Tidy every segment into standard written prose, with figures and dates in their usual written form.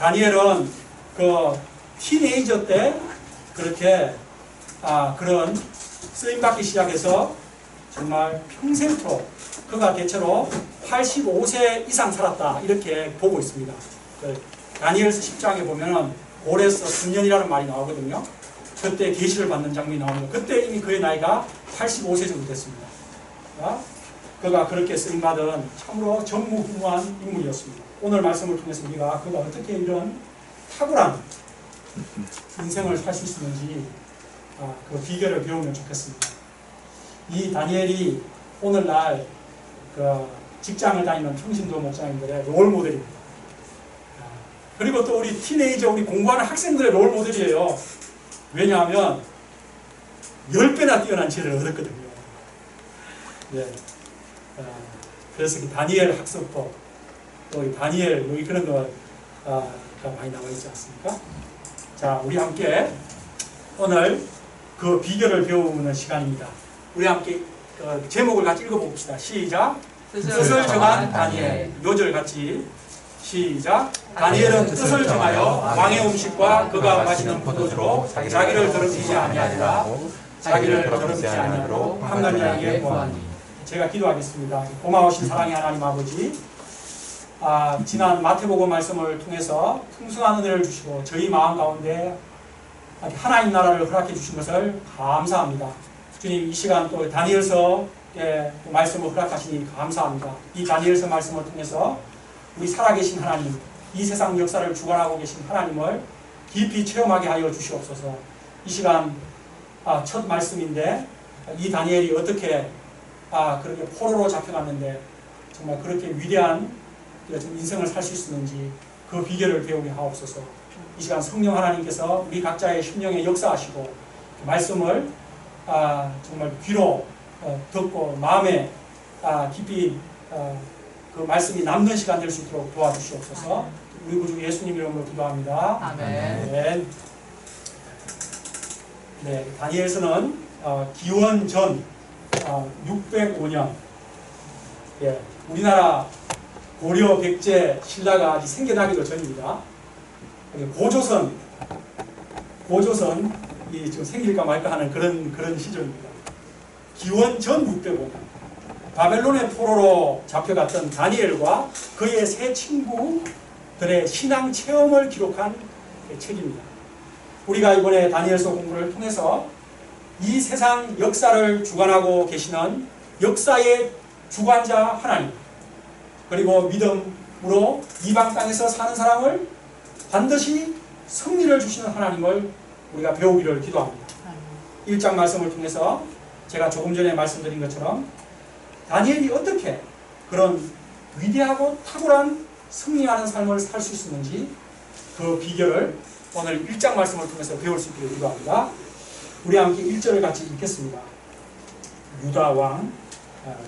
다니엘은 그 티네이저 때 그렇게 그런 쓰임받기 시작해서 정말 평생토록 그가 대체로 85세 이상 살았다 이렇게 보고 있습니다. 다니엘서 10장에 보면은 고레서 수년이라는 말이 나오거든요. 그때 계시를 받는 장면이 나옵니다. 그때 이미 그의 나이가 85세 정도 됐습니다. 그가 그렇게 쓰임받은 참으로 전무후무한 인물이었습니다. 오늘 말씀을 통해서 우리가 그가 어떻게 이런 탁월한 인생을 살 수 있었는지 그 비결을 배우면 좋겠습니다. 이 다니엘이 오늘날 그 직장을 다니는 평신도 목사님들의 롤모델입니다. 그리고 또 우리 티네이저, 우리 공부하는 학생들의 롤모델이에요. 왜냐하면 10배나 뛰어난 지혜를 얻었거든요. 네. 그래서 다니엘 학습법, 또 다니엘 여기 그런 거가 많이 나와 있지 않습니까? 자, 우리 함께 오늘 그 비결을 배우는 시간입니다. 우리 함께 그 제목을 같이 읽어봅시다. 시작. 뜻을 정한 다니엘. 요절 같이 시작. 다니엘은 뜻을 정하여 왕의 음식과 그가 마시는 포도주로 자기를 더럽히지 아니하니라. 자기를 더럽히지 아니하므로 한나니에게 구하니. 제가 기도하겠습니다. 고마우신 사랑의 하나님 아버지, 지난 마태복음 말씀을 통해서 풍성한 은혜를 주시고 저희 마음 가운데 하나님 나라를 허락해 주신 것을 감사합니다. 주님, 이 시간 또 다니엘서의 말씀을 허락하시니 감사합니다. 이 다니엘서 말씀을 통해서 우리 살아계신 하나님, 이 세상 역사를 주관하고 계신 하나님을 깊이 체험하게 하여 주시옵소서. 이 시간 첫 말씀인데 이 다니엘이 어떻게 그렇게 포로로 잡혀갔는데 정말 그렇게 위대한 인생을 살 수 있었는지 그 비결을 배우게 하옵소서. 이 시간 성령 하나님께서 우리 각자의 심령에 역사하시고 말씀을 정말 귀로 듣고 마음에 깊이 그 말씀이 남는 시간 될 수 있도록 도와주시옵소서. 우리 구주 예수님 이름으로 기도합니다. 아멘. 네, 다니엘서는 기원 전 605년, 우리나라 고려 백제 신라가 아직 생겨나기도 전입니다. 고조선이 지금 생길까 말까 하는 그런 시절입니다. 기원 전 605년 바벨론의 포로로 잡혀갔던 다니엘과 그의 세 친구들의 신앙 체험을 기록한 책입니다. 우리가 이번에 다니엘서 공부를 통해서 이 세상 역사를 주관하고 계시는 역사의 주관자 하나님, 그리고 믿음으로 이방 땅에서 사는 사람을 반드시 승리를 주시는 하나님을 우리가 배우기를 기도합니다. 1장 말씀을 통해서 제가 조금 전에 말씀드린 것처럼 다니엘이 어떻게 그런 위대하고 탁월한 승리하는 삶을 살 수 있었는지 그 비결을 오늘 1장 말씀을 통해서 배울 수 있기를 기도합니다. 우리 함께 1절을 같이 읽겠습니다. 유다왕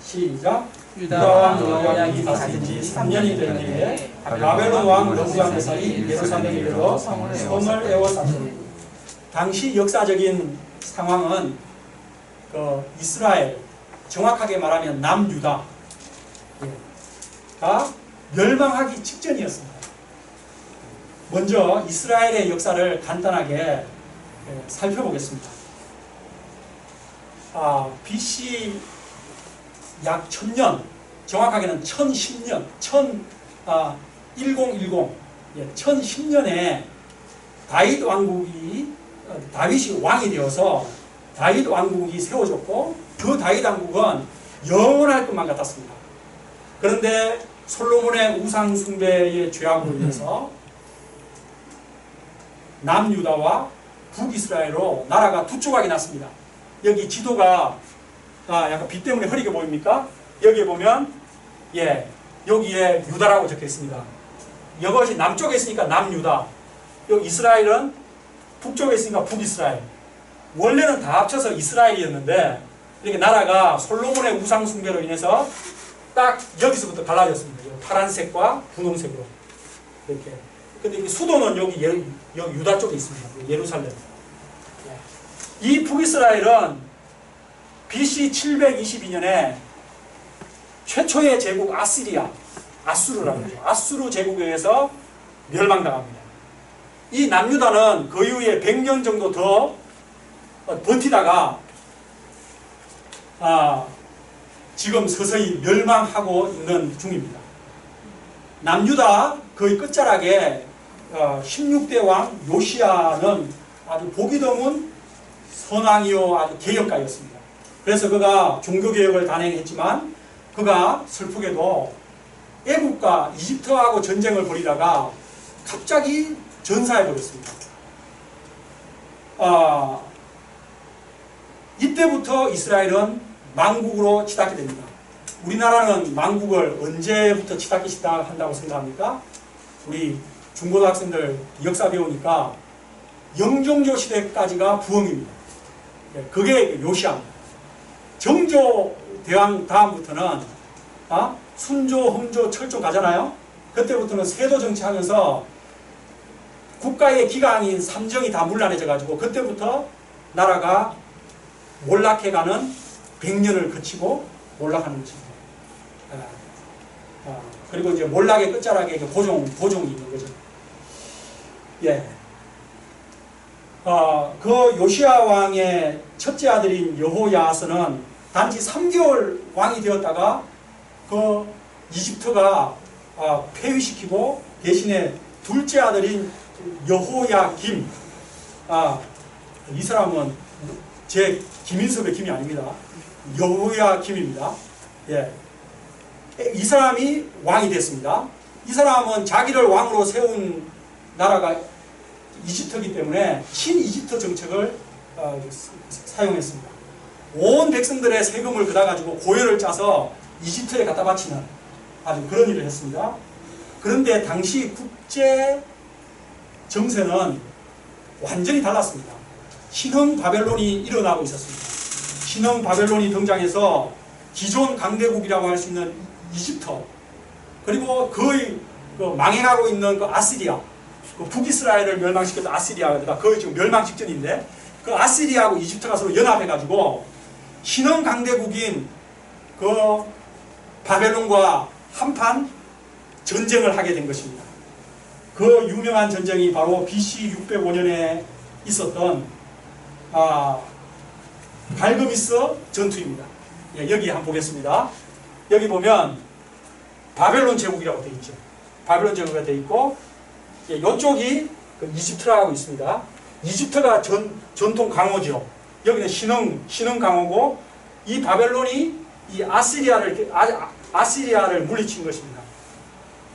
시작. 유다왕 요야김이 다스린 지 3년이 된 해에 바벨론 왕 느부갓네살이 예루살렘에 이르러 성을 에워쌌으니. 당시 역사적인 상황은 이스라엘, 정확하게 말하면 남유다가 멸망하기 직전이었습니다. 먼저 이스라엘의 역사를 간단하게 살펴보겠습니다. BC 약 1000년, 정확하게는 1010년, 1010년에 다윗이 왕이 되어서 다윗 왕국이 세워졌고 그 다윗 왕국은 영원할 것만 같았습니다. 그런데 솔로몬의 우상 숭배의 죄악으로 인해서 남유다와 북이스라엘로 나라가 두 조각이 났습니다. 여기 지도가 약간 빛 때문에 흐리게 보입니까? 여기에 보면 여기에 유다라고 적혀 있습니다. 이것이 남쪽에 있으니까 남유다, 여기 이스라엘은 북쪽에 있으니까 북이스라엘. 원래는 다 합쳐서 이스라엘이었는데 이렇게 나라가 솔로몬의 우상 숭배로 인해서 딱 여기서부터 갈라졌습니다. 파란색과 분홍색으로 이렇게. 근데 수도는 여기 유다 쪽에 있습니다. 예루살렘. 이 북이스라엘은 BC 722년에 최초의 제국 아수르라고 하죠. 아수르 제국에 의해서 멸망당합니다. 이 남유다는 그 이후에 100년 정도 더 버티다가 지금 서서히 멸망하고 있는 중입니다. 남유다 거의 끝자락에 16대 왕 요시야는 아주 보기 드문 선왕이요 아주 개혁가였습니다. 그래서 그가 종교개혁을 단행했지만 그가 슬프게도 애국과 이집트하고 전쟁을 벌이다가 갑자기 전사해버렸습니다. 이때부터 이스라엘은 망국으로 치닫게 됩니다. 우리나라는 망국을 언제부터 치닫기 시작한다고 생각합니까? 우리 중고등학생들 역사 배우니까 영종조 시대까지가 부흥입니다. 그게 요시야입니다. 정조 대왕 다음부터는 순조, 흥조, 철조 가잖아요. 그때부터는 세도 정치하면서 국가의 기강인 삼정이 다 문란해져 가지고 그때부터 나라가 몰락해가는 100년을 거치고 몰락하는 것입니다. 그리고 이제 몰락의 끝자락에 고종이 있는 거죠. 예. 그 요시야 왕의 첫째 아들인 여호야하스는 단지 3개월 왕이 되었다가 그 이집트가 폐위시키고 대신에 둘째 아들인 여호야김, 이 사람은 제 김인섭의 김이 아닙니다. 여호야김입니다. 예. 이 사람이 왕이 됐습니다. 이 사람은 자기를 왕으로 세운 나라가 이집트이기 때문에 친이집트 정책을 사용했습니다. 온 백성들의 세금을 걷어가지고 고열을 짜서 이집트에 갖다 바치는 아주 그런 일을 했습니다. 그런데 당시 국제 정세는 완전히 달랐습니다. 신흥 바벨론이 일어나고 있었습니다. 신흥 바벨론이 등장해서 기존 강대국이라고 할 수 있는 이집트, 그리고 거의 망해가고 있는 그 아시리아, 그 북이스라엘을 멸망시켰던 아시리아가 거의 지금 멸망 직전인데, 그 아시리아하고 이집트가 서로 연합해가지고 신흥 강대국인 그 바벨론과 한판 전쟁을 하게 된 것입니다. 그 유명한 전쟁이 바로 BC 605년에 있었던 갈그미스 전투입니다. 예, 여기 한번 보겠습니다. 여기 보면 바벨론 제국이라고 되어 있죠. 바벨론 제국이 되어 있고, 예, 이쪽이 그 이집트라고 있습니다. 이집트가 전통 강호죠. 여기는 신흥 강호고, 이 바벨론이 이 아시리아를 물리친 것입니다.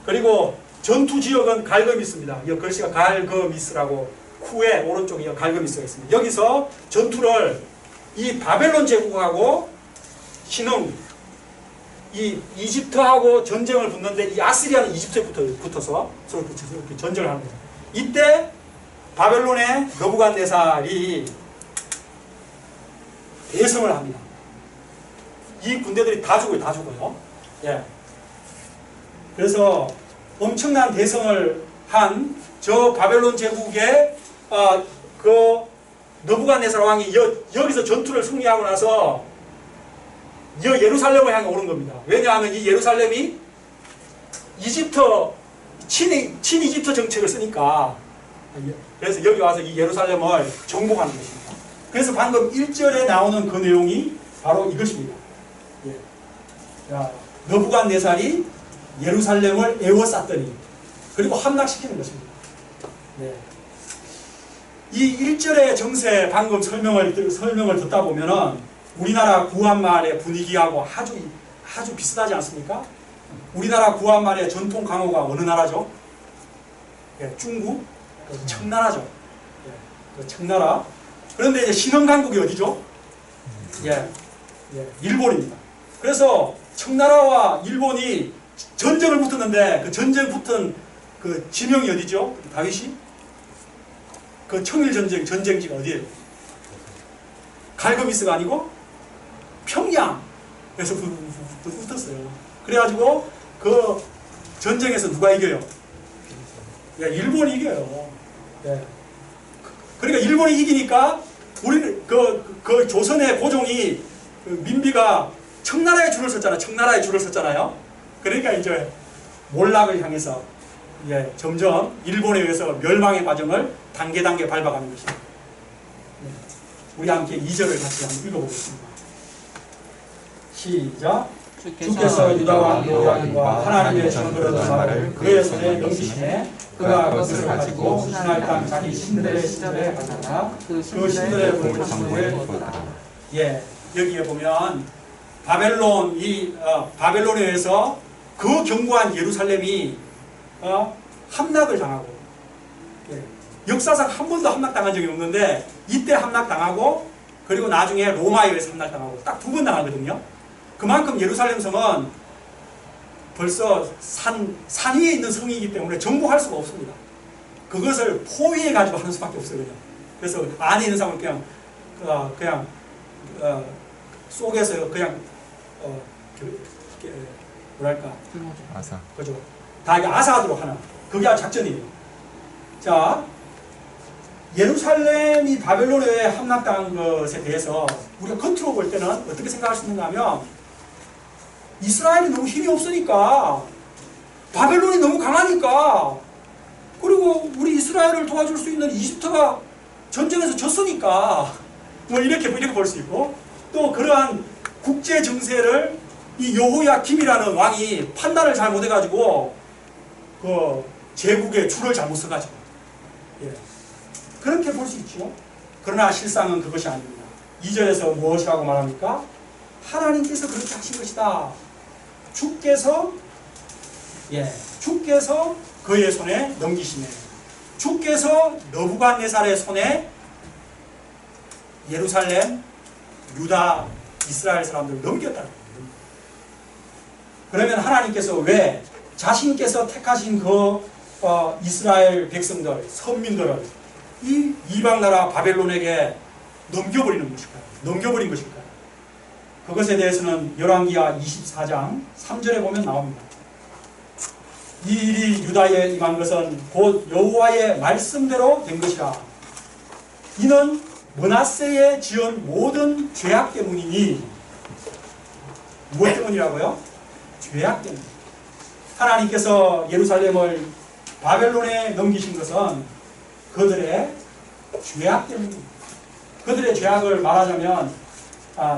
그리고 전투 지역은 갈그미스입니다. 이 글씨가 갈그미스라고, 쿠의 오른쪽에 갈그미스가 있습니다. 여기서 전투를 이 바벨론 제국하고 신흥, 이 이집트하고 전쟁을 붙는데, 이 아시리아는 이집트에 붙어서 서로 이렇게 전쟁을 하는 거예요. 이때 바벨론의 느부갓네살이 대성을 합니다. 이 군대들이 다 죽어요. 예. 그래서 엄청난 대성을 한 저 바벨론 제국의 그 느부갓네살 왕이 여기서 전투를 승리하고 나서 예루살렘을 향해 오는 겁니다. 왜냐하면 이 예루살렘이 이집트 친이집트 정책을 쓰니까, 그래서 여기 와서 이 예루살렘을 정복하는 것입니다. 그래서 방금 1절에 나오는 그 내용이 바로 이것입니다. 예. 느부갓네살이 예루살렘을 에워쌌더니, 그리고 함락시키는 것입니다. 네. 이 1절의 정세 방금 설명을 듣다 보면은 우리나라 구한말의 분위기하고 아주 비슷하지 않습니까? 우리나라 구한말의 전통 강호가 어느 나라죠? 예, 중국, 청나라죠. 예, 청나라. 그런데 이제 신흥 강국이 어디죠? 예, 일본입니다. 그래서 청나라와 일본이 전쟁을 붙었는데, 그 전쟁 붙은 그 지명이 어디죠? 다윗이? 그 청일전쟁 전쟁지가 어디예요? 갈그미스가 아니고 평양. 그래서 붙었어요. 그래가지고 그 전쟁에서 누가 이겨요? 야, 일본이 이겨요. 네. 그러니까 일본이 이기니까 우리는 그 조선의 고종이 그 민비가 청나라에 줄을 섰잖아요. 그러니까 이제 몰락을 향해서 예, 점점 일본에 의해서 멸망의 과정을 단계 밟아가는 것입니다. 네. 우리 함께 2절을 같이 한번 읽어보겠습니다. 시작. 주께서 유다와 요람과 하나님의 증거를 말을 그의 손에 넘기시매 그가 그것을 가지고 신할 땅 자기 신들의 신들에 가져다가 그 신들의 몸을 창고에 두었다. 예, 여기에 보면 바벨론에 의해서 그 견고한 예루살렘이 함락을 당하고, 예, 역사상 한 번도 함락당한 적이 없는데 이때 함락당하고 그리고 나중에 로마에 의해서 함락당하고 딱 2번 당하거든요. 그만큼 예루살렘 성은 벌써 산 위에 있는 성이기 때문에 정복할 수가 없습니다. 그것을 포위해가지고 하는 수밖에 없어요. 그래서 안에 있는 사람은 그냥 속에서 그냥 뭐랄까, 아사. 그죠? 다 이게 아사하도록 하는 그게 작전이에요. 자, 예루살렘이 바벨론에 의해 함락당한 것에 대해서 우리가 겉으로 볼 때는 어떻게 생각할 수 있는가 하면 이스라엘이 너무 힘이 없으니까, 바벨론이 너무 강하니까, 그리고 우리 이스라엘을 도와줄 수 있는 이집트가 전쟁에서 졌으니까, 뭐 이렇게 볼 수 있고, 또 그러한 국제 정세를 이 여호야김이라는 왕이 판단을 잘 못해가지고 그 제국의 줄을 잘못 써가지고, 예, 그렇게 볼 수 있죠. 그러나 실상은 그것이 아닙니다. 2절에서 무엇이라고 말합니까? 하나님께서 그렇게 하신 것이다. 주께서 그의 손에 넘기시네. 주께서 느부갓네살의 손에 예루살렘, 유다, 이스라엘 사람들을 넘겼다는 거예요. 그러면 하나님께서 왜 자신께서 택하신 그 이스라엘 백성들, 선민들을 이 이방 나라 바벨론에게 넘겨버린 것일까요? 그것에 대해서는 열왕기하 24장 3절에 보면 나옵니다. 이 일이 유다에 임한 것은 곧 여호와의 말씀대로 된 것이라. 이는 므낫세에 지은 모든 죄악 때문이니. 무엇 때문이라고요? 죄악 때문. 하나님께서 예루살렘을 바벨론에 넘기신 것은 그들의 죄악 때문입니다. 그들의 죄악을 말하자면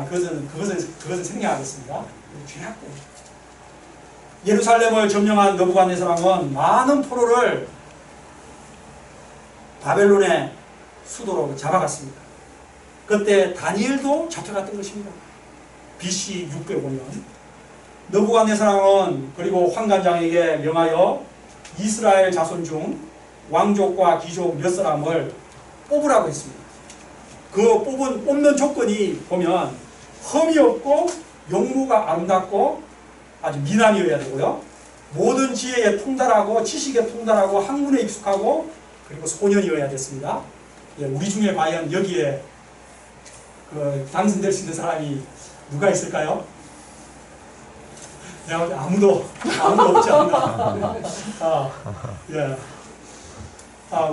그것은 생략하겠습니다. 죄악 때문에. 예루살렘을 점령한 느부갓네살은 많은 포로를 바벨론의 수도로 잡아갔습니다. 그때 다니엘도 잡혀갔던 것입니다. BC 600에 보면 느부갓네살은 그리고 환관장에게 명하여 이스라엘 자손 중 왕족과 귀족 몇 사람을 뽑으라고 했습니다. 그 뽑는 조건이 보면 흠이 없고 용모가 아름답고 아주 미남이어야 되고요. 모든 지혜에 통달하고 지식에 통달하고 학문에 익숙하고 그리고 소년이어야 됐습니다. 예, 우리 중에 과연 여기에 당선될 수 있는 사람이 누가 있을까요? 내가 볼 때 아무도 없지 않나. 예.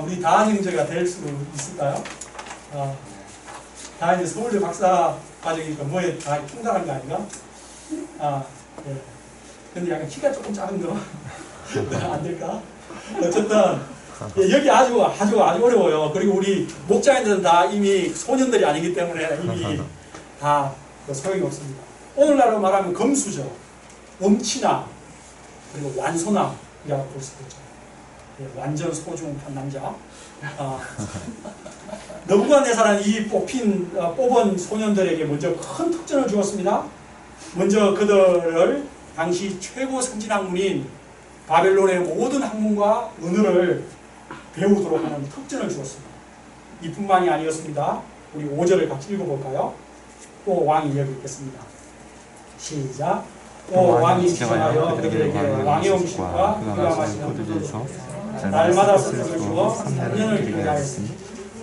우리 다한이 형제가 될 수 있을까요? 다한이 서울대 박사 과정이니까 뭐에 다 통달한 거 아닌가? 예. 근데 약간 키가 조금 작은 거 안 될까? 어쨌든 예, 여기 아주 어려워요. 그리고 우리 목장인들은 다 이미 소년들이 아니기 때문에 이미 다 소용이 없습니다. 오늘날로 말하면 검수죠. 엄친아 그리고 완소남이라고 볼 수도 있죠. 예, 완전 소중한 남자. 느부갓네살은 이 뽑은 소년들에게 먼저 큰 특전을 주었습니다. 먼저 그들을 당시 최고 선진학문인 바벨론의 모든 학문과 언어를 배우도록 하는 특전을 주었습니다. 이뿐만이 아니었습니다. 우리 5절을 같이 읽어볼까요? 또 왕이 이야기했겠습니다. 시작. 또 왕이 지정하여 그들에게 왕의 음식과 그가 마시는 포도주에서 날마다 습격을 주어 3년을 기르게 하였으니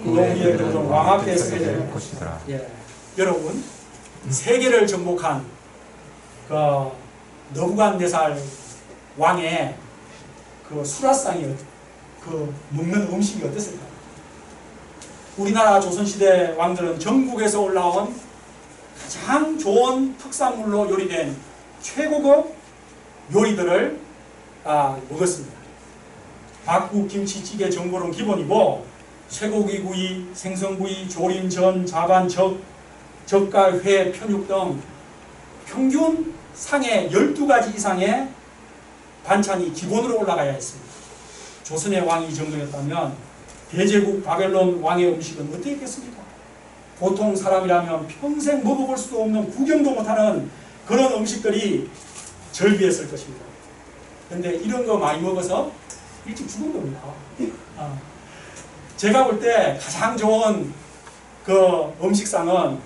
그 위에 그들은 왕 앞에 서게 될 것이더라. 예. 여러분, 세계를 정복한 그 느부갓네살 왕의 그 수라상이 그 먹는 음식이 어땠을까? 우리나라 조선시대 왕들은 전국에서 올라온 가장 좋은 특산물로 요리된 최고급 요리들을 먹었습니다. 박국 김치찌개 전골은 기본이고 쇠고기구이, 생선구이, 조림, 전, 자반, 젓갈, 회, 편육 등 평균 상에 12가지 이상의 반찬이 기본으로 올라가야 했습니다. 조선의 왕이 이 정도였다면 대제국 바벨론 왕의 음식은 어떻겠습니까? 보통 사람이라면 평생 먹어볼 수도 없는 구경도 못하는 그런 음식들이 절비했을 것입니다. 근데 이런 거 많이 먹어서 일찍 죽은 겁니다. 제가 볼 때 가장 좋은 그 음식상은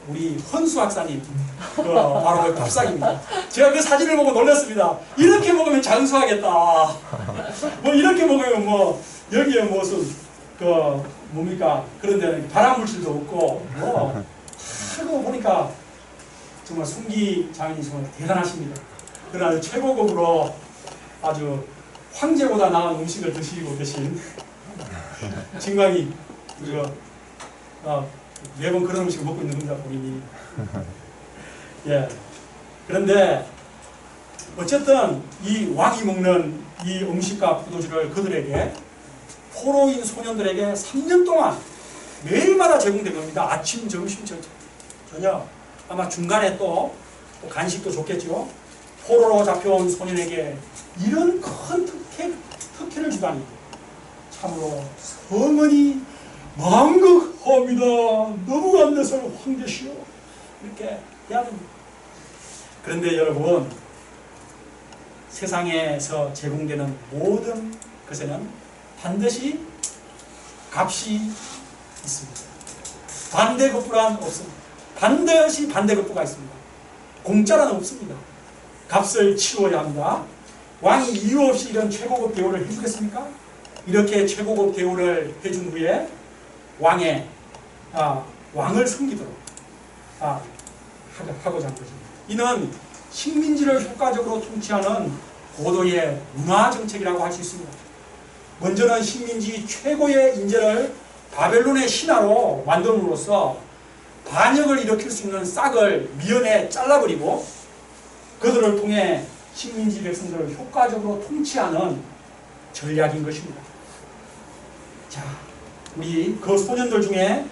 우리 헌수 박사님 바로 그 밥상입니다. 제가 그 사진을 보고 놀랐습니다. 이렇게 먹으면 장수하겠다. 뭐 이렇게 먹으면 뭐 여기에 무슨 그 뭡니까 그런 데는 발암물질도 없고 뭐 하고 보니까 정말 송기 장인이 정말 대단하십니다. 그러나 최고급으로 아주 황제보다 나은 음식을 드시고 계신 진광이 매번 그런 음식을 먹고 있는 겁니다, 본인이. 예. 그런데 어쨌든 이 왕이 먹는 이 음식과 포도주를 그들에게 포로인 소년들에게 3년 동안 매일마다 제공된 겁니다. 아침, 점심, 저녁. 아마 중간에 또 간식도 줬겠죠. 포로로 잡혀온 소년에게 이런 큰 특혜를 주다니 참으로 성은이 망극합니다. 너무 안돼서 황제시오. 이렇게 해야 됩니다. 그런데 여러분, 세상에서 제공되는 모든 것에는 반드시 값이 있습니다. 반대급부란 없습니다. 반드시 반대급부가 있습니다. 공짜란 없습니다. 값을 치러야 합니다. 왕이 이유 없이 이런 최고급 대우를 해주겠습니까? 이렇게 최고급 대우를 해준 후에 왕을 섬기도록 하고자 한 것입니다. 이는 식민지를 효과적으로 통치하는 고도의 문화정책이라고 할 수 있습니다. 먼저는 식민지 최고의 인재를 바벨론의 신하로 만듦으로써 반역을 일으킬 수 있는 싹을 미연에 잘라버리고 그들을 통해 식민지 백성들을 효과적으로 통치하는 전략인 것입니다. 자, 우리 그 소년들 중에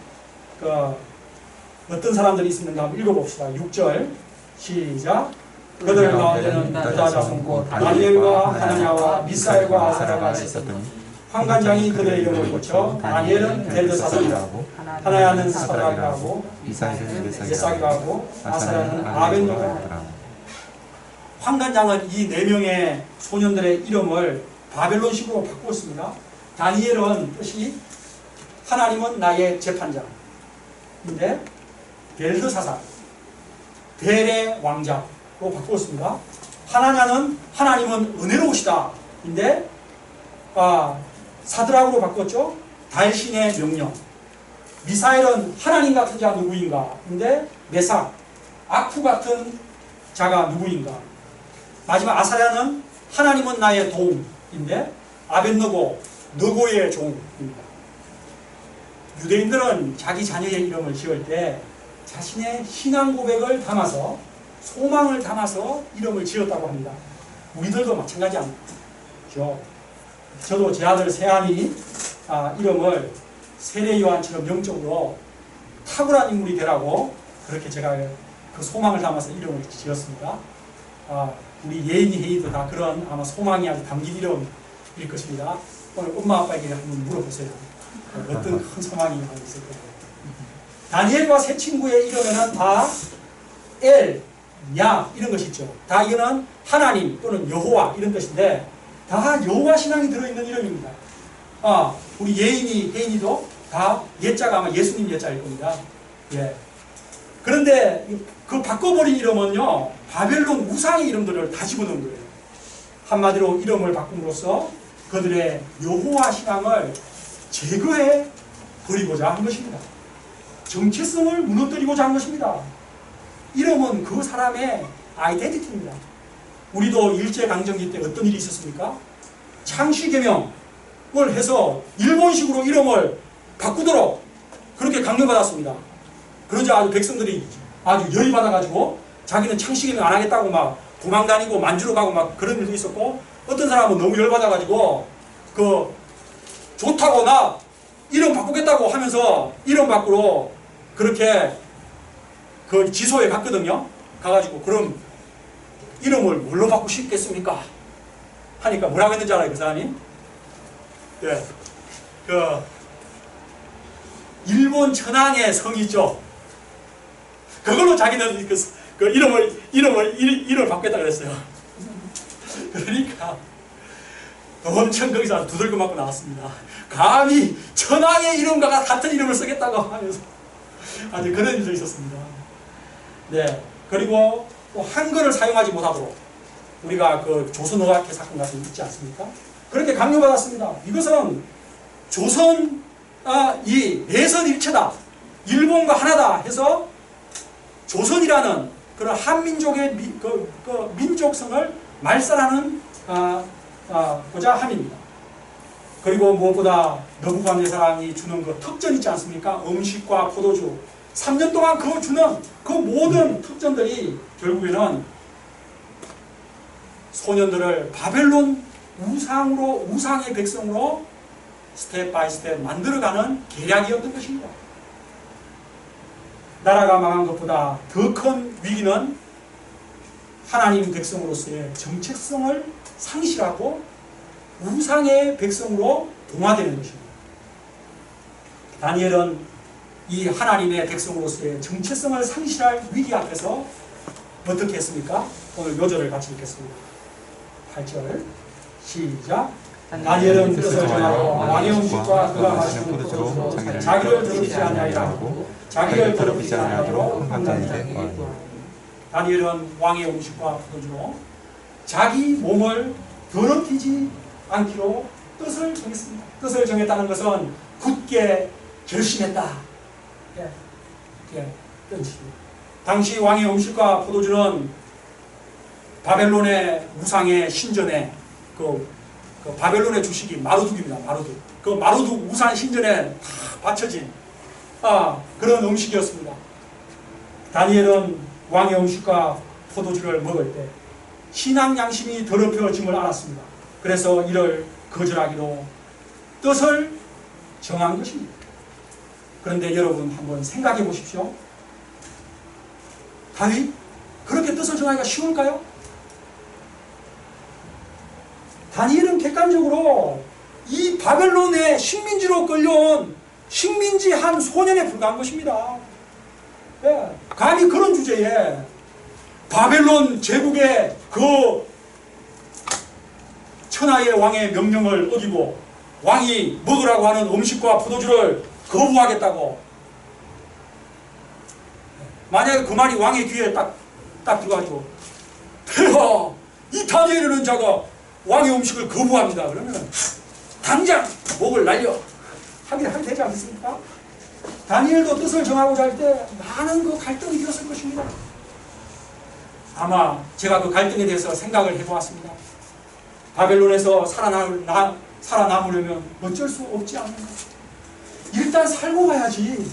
어떤 사람들이 있었는가 한번 읽어봅시다. 6절 시작. 그들 가운데는 유다 자손 곧 다니엘과 하나냐와 미사엘과 아사랴가 있었더니 환관장이 그들의 이름을 고쳐 다니엘은 벨드사살이라고 하나야는 사드락이라고 미사엘은 메삭이라고 아사랴는 아벤노고라고. 환관장은 이 4명의 소년들의 이름을 바벨론식으로 바꾸었습니다. 다니엘은 뜻이 하나님은 나의 재판장인데 벨드사살 벨의 왕자로 바꾸었습니다. 하나냐는 하나님은 은혜로우시다 인데 사드락으로 바꿨죠. 달신의 명령. 미사엘은 하나님 같은 자 누구인가 인데 메삭 아쿠 같은 자가 누구인가. 마지막 아사랴는 하나님은 나의 도움인데 아벤노고 너고의 종입니다. 유대인들은 자기 자녀의 이름을 지을 때 자신의 신앙 고백을 담아서 소망을 담아서 이름을 지었다고 합니다. 우리들도 마찬가지 아닙니까? 저도 제 아들 세한이 이름을 세례 요한처럼 영적으로 탁월한 인물이 되라고 그렇게 제가 그 소망을 담아서 이름을 지었습니다. 우리 예인이 혜이도 다 그런 아마 소망이 아주 담긴 이름일 것입니다. 오늘 엄마 아빠에게 한번 물어보세요. 어떤 큰 소망이 있을 거예요. 다니엘과 세 친구의 이름에는 다 엘, 야 이런 것이 있죠. 다 이거는 하나님 또는 여호와 이런 뜻인데 다 여호와 신앙이 들어있는 이름입니다. 우리 예인이, 혜인이도 다 예자가 아마 예수님 예자일 겁니다. 예. 그런데 그 바꿔버린 이름은요 바벨론 우상의 이름들을 다 집어넣은 거예요. 한마디로 이름을 바꿈으로써 그들의 여호와 신앙을 제거해 버리고자 한 것입니다. 정체성을 무너뜨리고자 한 것입니다. 이름은 그 사람의 아이덴티티입니다. 우리도 일제강점기 때 어떤 일이 있었습니까? 창씨개명을 해서 일본식으로 이름을 바꾸도록 그렇게 강요받았습니다. 그러자 아주 백성들이 아주 열이 받아가지고 자기는 창씨개명 안 하겠다고 막 도망다니고 만주로 가고 막 그런 일도 있었고 어떤 사람은 너무 열받아가지고 그 좋다고 나 이름 바꾸겠다고 하면서 이름 바꾸러 그렇게 그 지소에 갔거든요. 가가지고 그럼 이름을 뭘로 바꾸시겠습니까? 하니까 뭐라고 했는지 알아요, 그 사람이? 네. 그 일본 천황의 성이 있죠. 그걸로 자기는 그 이름을 바꾸겠다 그랬어요. 그러니까 엄청 거기서 두들겨 맞고 나왔습니다. 감히 천황의 이름과 같은 이름을 쓰겠다고 하면서 아주 그런 일도 있었습니다. 네. 그리고 또 한글을 사용하지 못하도록 우리가 그 조선어학회 사건 같은 거 있지 않습니까? 그렇게 강요받았습니다. 이것은 조선 이 내선 일체다. 일본과 하나다 해서 조선이라는 그런 한민족의 민족성을 말살하는 고자 함입니다. 그리고 무엇보다 너부갓네살이 주는 그 특전 있지 않습니까? 음식과 포도주 3년 동안 그 주는 그 모든 특전들이 결국에는 소년들을 바벨론 우상의 백성으로 스텝 바이 스텝 만들어가는 계략이었던 것입니다. 나라가 망한 것보다 더 큰 위기는 하나님 백성으로서의 정체성을 상실하고 우상의 백성으로 동화되는 것입니다. 다니엘은 이 하나님의 백성으로서의 정체성을 상실할 위기 앞에서 어떻게 했습니까? 오늘 요절을 같이 읽겠습니다. 8절 시작. 다니엘은 뜻을 정하고 왕의 음식과 그가 마시는 포도주로 자기를 더럽히지 아니하리라. 자기를 더럽히지 아니하도록 판단하되 다니엘은 왕의 음식과 포도주로 자기 몸을 더럽히지 않기로 뜻을 정했습니다. 뜻을 정했다는 것은 굳게 결심했다. 뜻입니다. 당시 왕의 음식과 포도주는 바벨론의 우상의 신전에 그 바벨론의 주식이 마루둑입니다. 마루둑. 그 마루둑 우상 신전에 다 바쳐진 그런 음식이었습니다. 다니엘은 왕의 음식과 포도주를 먹을 때 신앙 양심이 더럽혀짐을 알았습니다. 그래서 이를 거절하기로 뜻을 정한 것입니다. 그런데 여러분 한번 생각해 보십시오. 다윗 그렇게 뜻을 정하기가 쉬울까요? 다니엘은 객관적으로 이 바벨론의 식민지로 끌려온 식민지 한 소년에 불과한 것입니다. 네. 감히 그런 주제에 바벨론 제국의 그 천하의 왕의 명령을 어기고 왕이 먹으라고 하는 음식과 포도주를 거부하겠다고, 만약에 그 말이 왕의 귀에 딱 들어가지고 폐하 이 다니엘이라는 자가 왕의 음식을 거부합니다. 그러면 당장 목을 날려 하게 되지 않겠습니까? 다니엘도 뜻을 정하고자 할 때 많은 그 갈등이 되었을 것입니다. 아마 제가 그 갈등에 대해서 생각을 해보았습니다. 바벨론에서 살아남으려면 어쩔 수 없지 않는가. 일단 살고 가야지.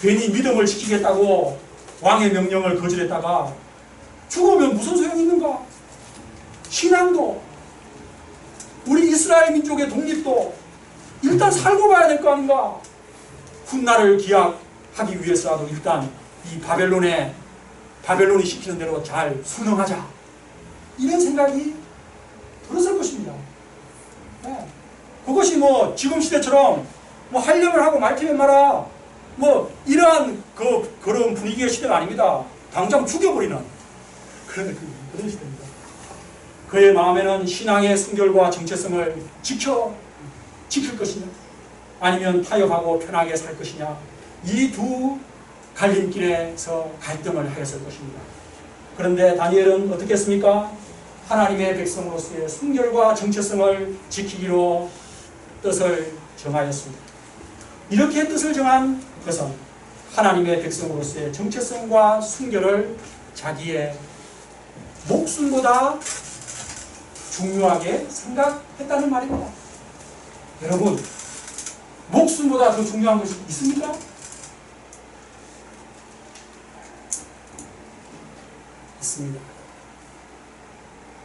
괜히 믿음을 지키겠다고 왕의 명령을 거절했다가 죽으면 무슨 소용이 있는가. 신앙도 우리 이스라엘 민족의 독립도 일단 살고 가야 될 거 아닌가. 훗날을 기약하기 위해서라도 일단 이 바벨론이 시키는 대로 잘 순응하자. 이런 생각이 들었을 것입니다. 네. 그것이 뭐 지금 시대처럼 뭐 하려면 하고 말티면 마라 뭐 이러한 그런 분위기의 시대가 아닙니다. 당장 죽여버리는 그런 시대입니다. 그의 마음에는 신앙의 순결과 정체성을 지킬 것이냐 아니면 타협하고 편하게 살 것이냐, 이 두 갈림길에서 갈등을 하였을 것입니다. 그런데 다니엘은 어떻게 했습니까? 하나님의 백성으로서의 순결과 정체성을 지키기로 뜻을 정하였습니다. 이렇게 뜻을 정한 것은 하나님의 백성으로서의 정체성과 순결을 자기의 목숨보다 중요하게 생각했다는 말입니다. 여러분, 목숨보다 더 중요한 것이 있습니까? 있습니다.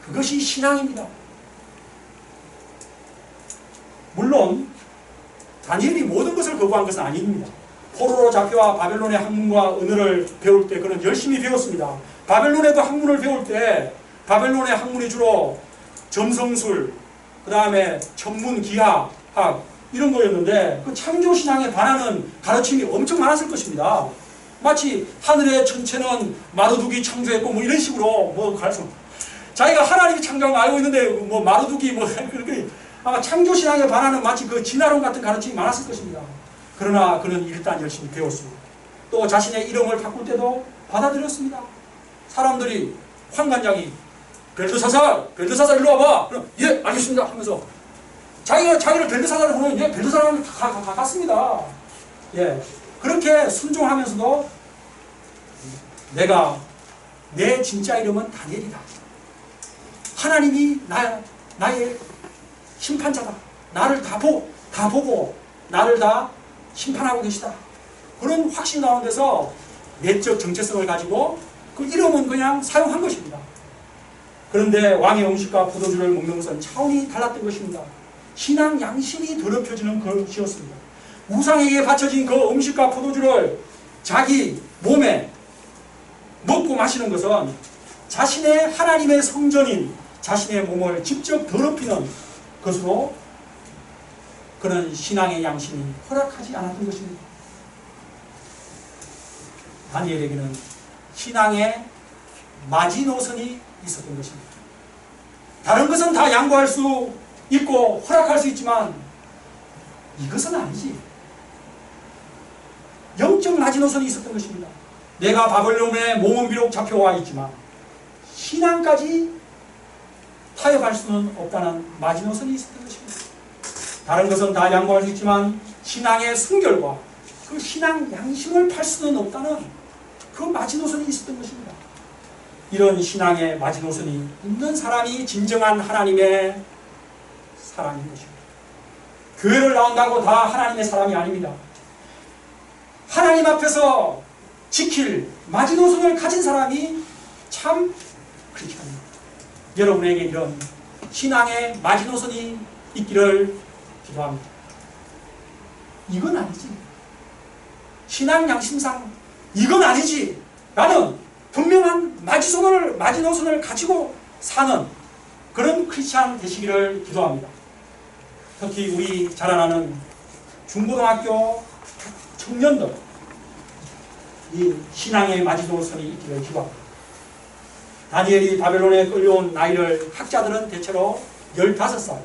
그것이 신앙입니다. 물론 다니엘이 모든 것을 거부한 것은 아닙니다. 포로로 잡혀와 바벨론의 학문과 언어를 배울 때 그는 열심히 배웠습니다. 바벨론에도 학문을 배울 때 바벨론의 학문이 주로 점성술, 그 다음에 천문, 기하학 이런 거였는데 그 창조신앙에 반하는 가르침이 엄청 많았을 것입니다. 마치 하늘의 천체는 마루두기 창조했고 뭐 이런 식으로 뭐 가르쳐. 자기가 하나님이 창조한 거 알고 있는데 뭐 마루두기 뭐 그렇게 아마 창조신앙에 반하는 마치 그 진화론 같은 가르침이 많았을 것입니다. 그러나 그는 일단 열심히 배웠습니다. 또 자신의 이름을 바꿀 때도 받아들였습니다. 사람들이 환관장이 벨드사살 일로 와봐. 그럼 예 알겠습니다 하면서 자기를 벨드사살을 부르면 예 벨드사살을 갔습니다. 예 그렇게 순종하면서도 내 진짜 이름은 다니엘이다. 하나님이 나의 심판자다. 나를 다 보고 나를 다 심판하고 계시다. 그런 확신 가운데서 내적 정체성을 가지고 그 이름은 그냥 사용한 것입니다. 그런데 왕의 음식과 포도주를 먹는 것은 차원이 달랐던 것입니다. 신앙 양심이 더럽혀지는 것이었습니다. 우상에게 바쳐진 그 음식과 포도주를 자기 몸에 먹고 마시는 것은 자신의 하나님의 성전인 자신의 몸을 직접 더럽히는 것으로 그는 신앙의 양심이 허락하지 않았던 것입니다. 다니엘에게는 신앙의 마지노선이 있었던 것입니다. 다른 것은 다 양보할 수 있고 허락할 수 있지만 이것은 아니지. 영적 마지노선이 있었던 것입니다. 내가 바벨론에 몸은 비록 잡혀와 있지만 신앙까지 타협할 수는 없다는 마지노선이 있었던 것입니다. 다른 것은 다 양보할 수 있지만 신앙의 순결과 그 신앙 양심을 팔 수는 없다는 그 마지노선이 있었던 것입니다. 이런 신앙의 마지노선이 있는 사람이 진정한 하나님의 사람인 것입니다. 교회를 나온다고 다 하나님의 사람이 아닙니다. 하나님 앞에서 지킬 마지노선을 가진 사람이 참 크리스천입니다. 여러분에게 이런 신앙의 마지노선이 있기를 기도합니다. 이건 아니지. 신앙 양심상 이건 아니지. 나는 분명한 마지노선을 가지고 사는 그런 크리스찬 되시기를 기도합니다. 특히 우리 자라나는 중고등학교 청년들 이 신앙의 마지노선이 있기를 기도합니다. 다니엘이 바벨론에 끌려온 나이를 학자들은 대체로 15살,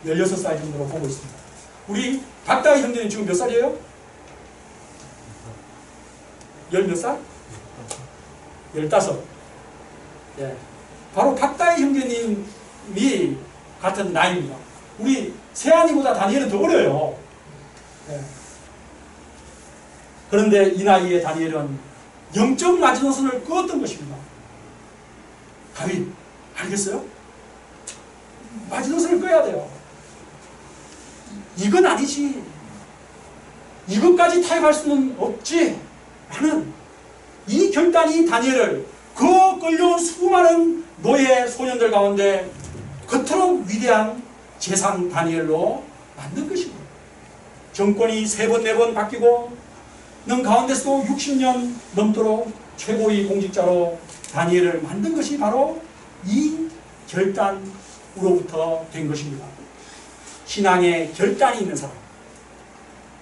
16살 정도로 보고 있습니다. 우리 박다희 형제는 지금 몇 살이에요? 10몇 살? 15. 예. 바로 박다희 형제님이 같은 나이입니다. 우리 세안이보다 다니엘은 더 어려요. 예. 그런데 이 나이에 다니엘은 영적 마지노선을 끄었던 것입니다. 다윗, 알겠어요? 마지노선을 끄어야 돼요. 이건 아니지. 이것까지 타협할 수는 없지. 라는 이 결단이 다니엘을 그 끌려온 수많은 노예 소년들 가운데 그토록 위대한 재상 다니엘로 만든 것입니다. 정권이 3번, 4번 바뀌고 는 가운데서도 60년 넘도록 최고의 공직자로 다니엘을 만든 것이 바로 이 결단으로부터 된 것입니다. 신앙에 결단이 있는 사람,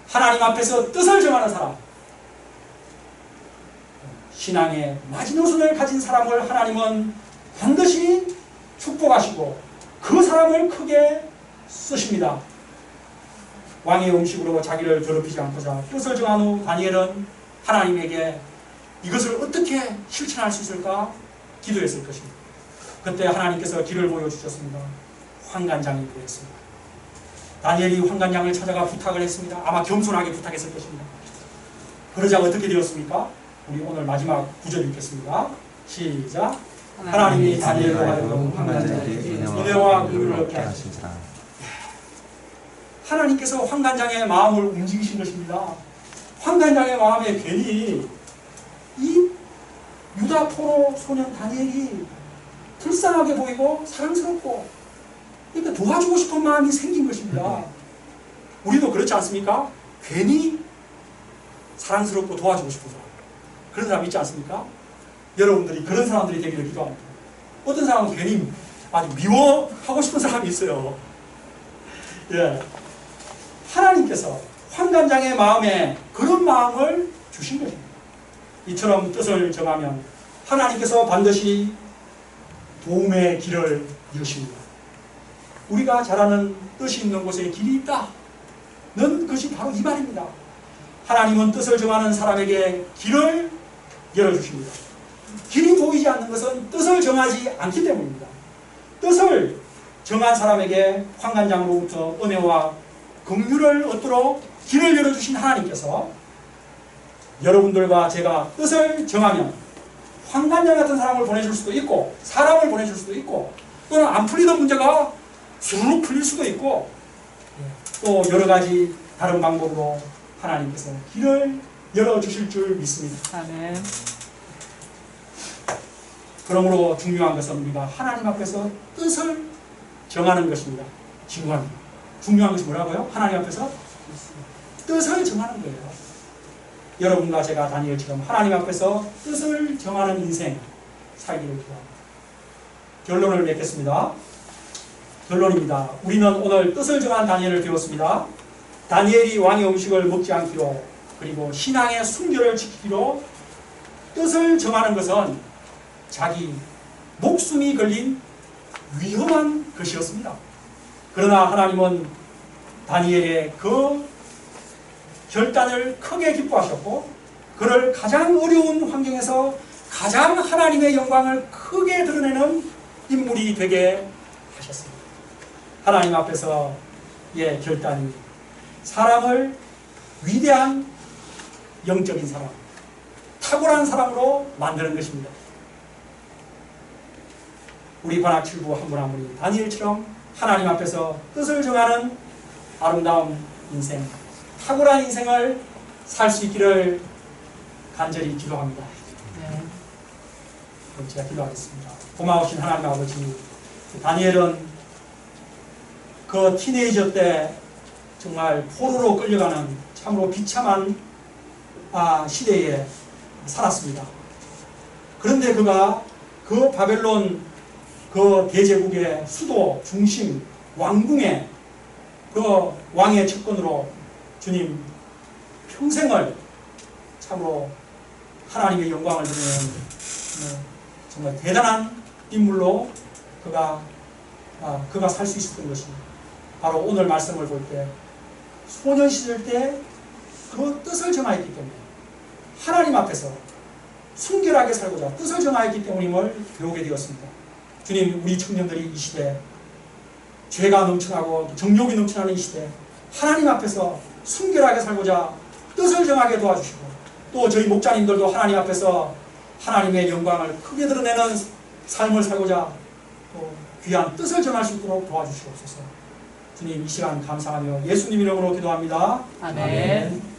하나님 앞에서 뜻을 정하는 사람, 신앙의 마지노선을 가진 사람을 하나님은 반드시 축복하시고 그 사람을 크게 쓰십니다. 왕의 음식으로 자기를 괴롭히지 않고자 뜻을 정한 후 다니엘은 하나님에게 이것을 어떻게 실천할 수 있을까 기도했을 것입니다. 그때 하나님께서 길을 보여주셨습니다. 환관장이 보였습니다. 다니엘이 환관장을 찾아가 부탁을 했습니다. 아마 겸손하게 부탁했을 것입니다. 그러자 어떻게 되었습니까? 우리 오늘 마지막 구절 읽겠습니다. 시작. 하나님이 다니엘로 하여금 환관장에게 은혜와 긍휼을 얻게 하시니라. 하나님께서 환관장의 마음을 움직이신 것입니다. 환관장의 마음에 괜히 이 유다 포로 소년 다니엘이 불쌍하게 보이고 사랑스럽고 그러니까 도와주고 싶은 마음이 생긴 것입니다. 우리도 그렇지 않습니까? 괜히 사랑스럽고 도와주고 싶은 사람, 그런 사람 있지 않습니까? 여러분들이 그런 사람들이 되기를 기도합니다. 어떤 사람은 괜히 아주 미워하고 싶은 사람이 있어요. 예. 하나님께서 환관장의 마음에 그런 마음을 주신 것입니다. 이처럼 뜻을 정하면 하나님께서 반드시 도움의 길을 여십니다. 우리가 잘 아는 뜻이 있는 곳에 길이 있다 는 것이 바로 이 말입니다. 하나님은 뜻을 정하는 사람에게 길을 열어주십니다. 길이 보이지 않는 것은 뜻을 정하지 않기 때문입니다. 뜻을 정한 사람에게 환관장으로부터 은혜와 긍휼을 얻도록 길을 열어주신 하나님께서 여러분들과 제가 뜻을 정하면 환관장 같은 사람을 보내줄 수도 있고 사람을 보내줄 수도 있고 또는 안 풀리던 문제가 수르륵 풀릴 수도 있고 또 여러 가지 다른 방법으로 하나님께서 길을 열어주실 줄 믿습니다. 아멘. 그러므로 중요한 것은 우리가 하나님 앞에서 뜻을 정하는 것입니다. 중요한 것이 뭐라고요? 하나님 앞에서 뜻을 정하는 거예요. 여러분과 제가 다니엘처럼 하나님 앞에서 뜻을 정하는 인생 살기를 기도합니다. 결론을 맺겠습니다. 결론입니다. 우리는 오늘 뜻을 정한 다니엘을 배웠습니다. 다니엘이 왕의 음식을 먹지 않기로 그리고 신앙의 순결을 지키기로 뜻을 정하는 것은 자기 목숨이 걸린 위험한 것이었습니다. 그러나 하나님은 다니엘의 그 결단을 크게 기뻐하셨고 그를 가장 어려운 환경에서 가장 하나님의 영광을 크게 드러내는 인물이 되게 하셨습니다. 하나님 앞에서의 결단이 사람을 위대한 영적인 사람, 탁월한 사람으로 만드는 것입니다. 우리 관악칠부 한 분 한 분이 다니엘처럼 하나님 앞에서 뜻을 정하는 아름다운 인생, 탁월한 인생을 살 수 있기를 간절히 기도합니다. 네. 그럼 제가 기도하겠습니다. 고마우신 하나님 아버지, 다니엘은 그 티네이저 때 정말 포로로 끌려가는 참으로 비참한 시대에 살았습니다. 그런데 그가 그 바벨론 그 대제국의 수도 중심 왕궁에 그 왕의 측근으로 주님 평생을 참으로 하나님의 영광을 드리는 정말 대단한 인물로 그가 살 수 있었던 것입니다. 바로 오늘 말씀을 볼 때 소년 시절 때 그 뜻을 정하였기 때문에 하나님 앞에서 순결하게 살고자 뜻을 정하였기 때문임을 배우게 되었습니다. 주님, 우리 청년들이 이 시대 죄가 넘쳐나고 정욕이 넘쳐나는 이 시대 하나님 앞에서 순결하게 살고자 뜻을 정하게 도와주시고 또 저희 목자님들도 하나님 앞에서 하나님의 영광을 크게 드러내는 삶을 살고자 또 귀한 뜻을 정할 수 있도록 도와주시옵소서. 주님, 이 시간 감사하며 예수님 이름으로 기도합니다. 아멘.